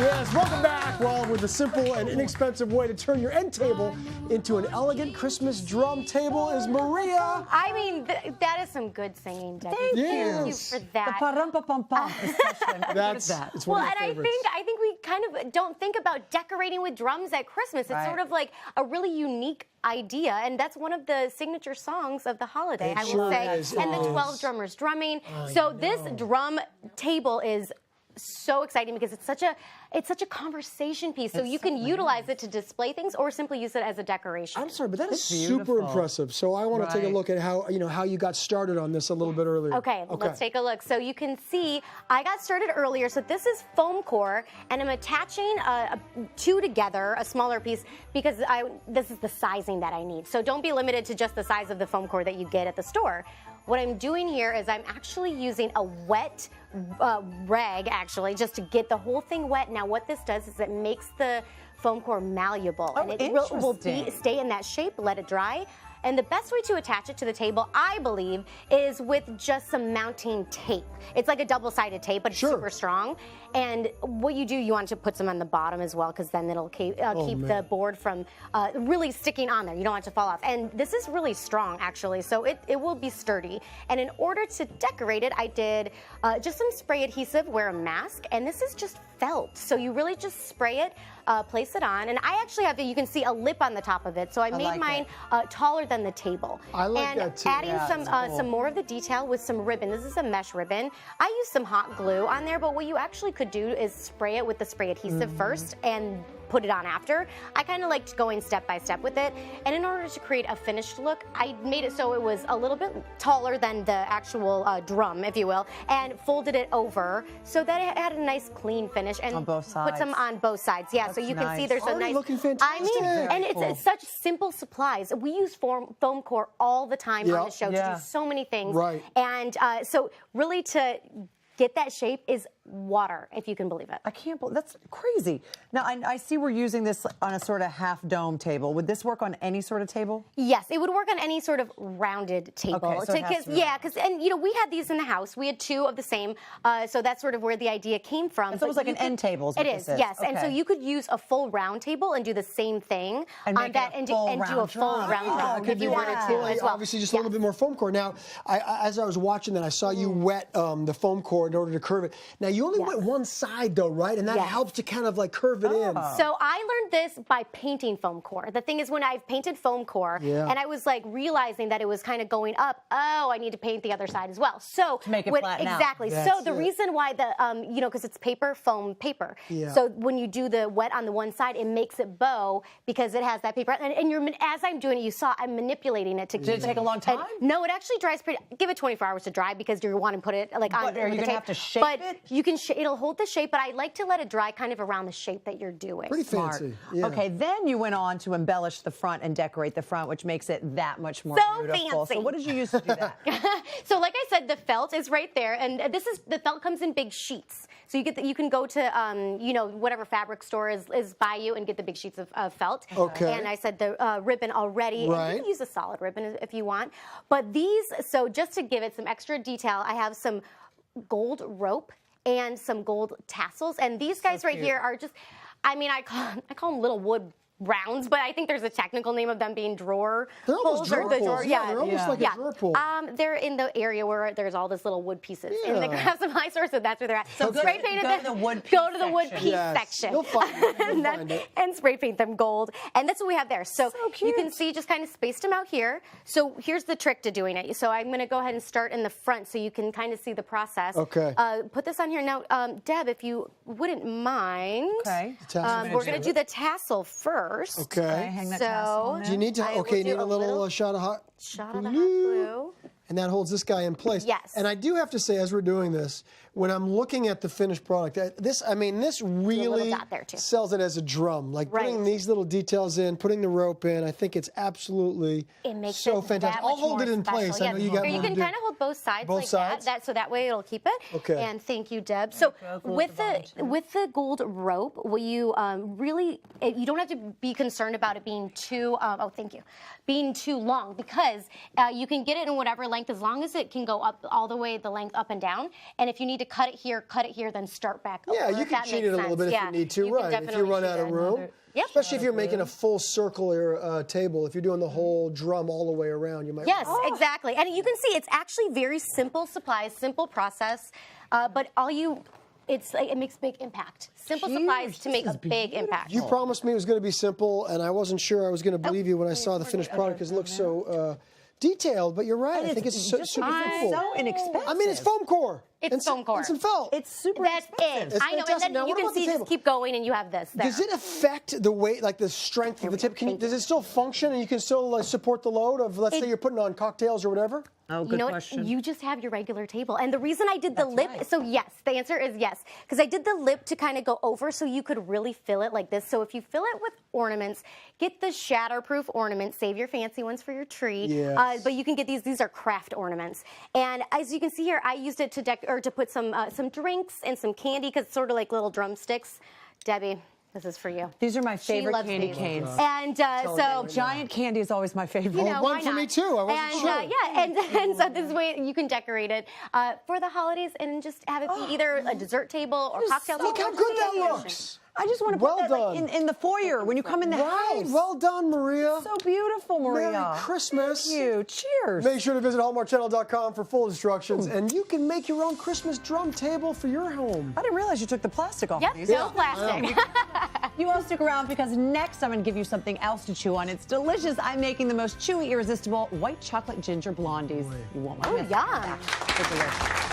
Yes, welcome back. Well, with a simple and inexpensive way to turn your end table into an elegant Christmas drum table is Maria. I mean, that is some good singing, Debbie. Thank you for that. The pa-rum-pa-pum-pum. That's it's one of my favorites. I think we kind of don't think about decorating with drums at Christmas. It's sort of like a really unique idea, and that's one of the signature songs of the holiday, I would say. And the 12 drummers drumming. So this drum table is so exciting because it's such a conversation piece. So you can utilize it to display things or simply use it as a decoration. I'm sorry, but that is super impressive. So I want to take a look at how you got started on this a little bit earlier. Okay, let's take a look. So you can see I got started earlier. So this is foam core, and I'm attaching two together, a smaller piece, because this is the sizing that I need. So don't be limited to just the size of the foam core that you get at the store. What I'm doing here is I'm actually using a wet rag, actually, just to get the whole thing wet. Now, what this does is it makes the foam core malleable, and it will stay in that shape, let it dry. And the best way to attach it to the table, I believe, is with just some mounting tape. It's like a double-sided tape, but it's super strong. And what you do, you want to put some on the bottom as well, because then it'll keep the board from really sticking on there. You don't want it to fall off. And this is really strong, actually, so it will be sturdy. And in order to decorate it, I did just some spray adhesive, wear a mask, and this is just felt. So you really just spray it, place it on, and I actually have, you can see a lip on the top of it. So I made mine taller than the table. I like that too. Adding some more of the detail with some ribbon. This is a mesh ribbon. I used some hot glue on there, but what you actually could do is spray it with the spray adhesive first and put it on after. I kind of liked going step by step with it, and in order to create a finished look, I made it so it was a little bit taller than the actual drum, if you will, and folded it over so that it had a nice clean finish. And on both sides. Put some on both sides, yeah. That's so you can see there's a nice. Looking fantastic. I mean, and it's such simple supplies. We use foam core all the time on the show to do so many things. Right. And so really to get that shape is water, if you can believe it. I can't believe that's crazy. Now I see we're using this on a sort of half dome table. Would this work on any sort of table? Yes, it would work on any sort of rounded table. Okay, so because we had these in the house. We had two of the same, so that's sort of where the idea came from. It's almost like an end table. It is, yes. Okay. And so you could use a full round table and do the same thing on that, and do a full round drum if you wanted to as well. Obviously, just a little bit more foam core. Now, as I was watching that, I saw you wet the foam core in order to curve it. Now, you only wet one side, though, right? And that helps to kind of like curve it in. So I learned this by painting foam core. The thing is, when I've painted foam core, and I was like realizing that it was kind of going up, I need to paint the other side as well. So to make it flatten out. Exactly. So the reason why because it's foam paper. Yeah. So when you do the wet on the one side, it makes it bow because it has that paper. And you're, as I'm doing it, you saw I'm manipulating it to. Did it take a long time? No, it actually dries pretty. Give it 24 hours to dry because you want to put it like on. Are you going to have to shape it? But you can. It'll hold the shape, but I like to let it dry kind of around the shape that you're doing. Pretty fancy. Yeah. Okay, then you went on to embellish the front and decorate the front, which makes it that much more beautiful. Fancy. So what did you use to do that? So like I said, the felt is right there, and the felt comes in big sheets. So you can go to whatever fabric store is by you and get the big sheets of felt. Okay. And I said the ribbon already. Right. And you can use a solid ribbon if you want. But these, so just to give it some extra detail, I have some gold rope and some gold tassels, and these guys right here are just, I call them little wood rounds, but I think there's a technical name of them being drawer pulls. They're almost like a drawer pull. They're in the area where there's all this little wood pieces in the craft supply store, so that's where they're at. So spray painted go to the wood piece section. You'll find it. And spray paint them gold, and that's what we have there. So you can see just kind of spaced them out here. So here's the trick to doing it. So I'm going to go ahead and start in the front so you can kind of see the process. Okay. Put this on here now, Deb, if you wouldn't mind. Okay. We're going to do the tassel first. Okay. Hang that tassel on there. Do you need to? Okay, you need a little shot of hot glue. And that holds this guy in place. Yes. And I do have to say, as we're doing this, when I'm looking at the finished product, this really sells it as a drum. Like putting these little details in, putting the rope in, I think it's absolutely so fantastic. I'll hold it in place. I know you got. You can kind of hold both sides that, so that way it'll keep it. Okay. And thank you, Deb. So with the gold rope, what you you don't have to be concerned about it being too. Being too long, because you can get it in whatever length as long as it can go up all the way the length up and down. And if you need to cut it here, then start back over. Yeah, you can cheat it a little bit if you need to, right? If you run out of room. Yep. Especially if you're making a full circular table. If you're doing the whole drum all the way around, you might. Yes, exactly. And you can see it's actually very simple supplies, simple process, but it makes big impact. Simple supplies to make a big impact. You promised me it was going to be simple, and I wasn't sure I was going to believe you when I saw the finished product because it looks so detailed. But you're right. I think it's super simple. So inexpensive. I mean, it's foam core. It's foam core. And some felt. It's super That's expensive. it. I know. And then you can see, just keep going, and you have this there. Does it affect the weight, like the strength of the tip? Does it still function, and you can still support the load of, let's say, you're putting on cocktails or whatever? Oh, good question. You just have your regular table. And the reason I did the lip, so yes, the answer is yes. Because I did the lip to kind of go over so you could really fill it like this. So if you fill it with ornaments, get the shatterproof ornaments. Save your fancy ones for your tree. Yes. But you can get these are craft ornaments. And as you can see here, I used it to put some drinks and some candy because it's sort of like little drumsticks. Debbie, this is for you. These are my favorite candy canes. And so giant candy is always my favorite. You know, one for me too. I wasn't sure. And so this way you can decorate it for the holidays and just have it be either a dessert table or cocktail table. Look how good that looks. I just want to put that like, in the foyer when you come in the house. Well done, Maria. So beautiful, Maria. Merry Christmas. Thank you. Cheers. Make sure to visit hallmarkchannel.com for full instructions, and you can make your own Christmas drum table for your home. I didn't realize you took the plastic off Yep, these. no plastic. You all stick around because next I'm going to give you something else to chew on. It's delicious. I'm making the most chewy, irresistible white chocolate ginger blondies. You won't mind. Oh, yum. Take a look.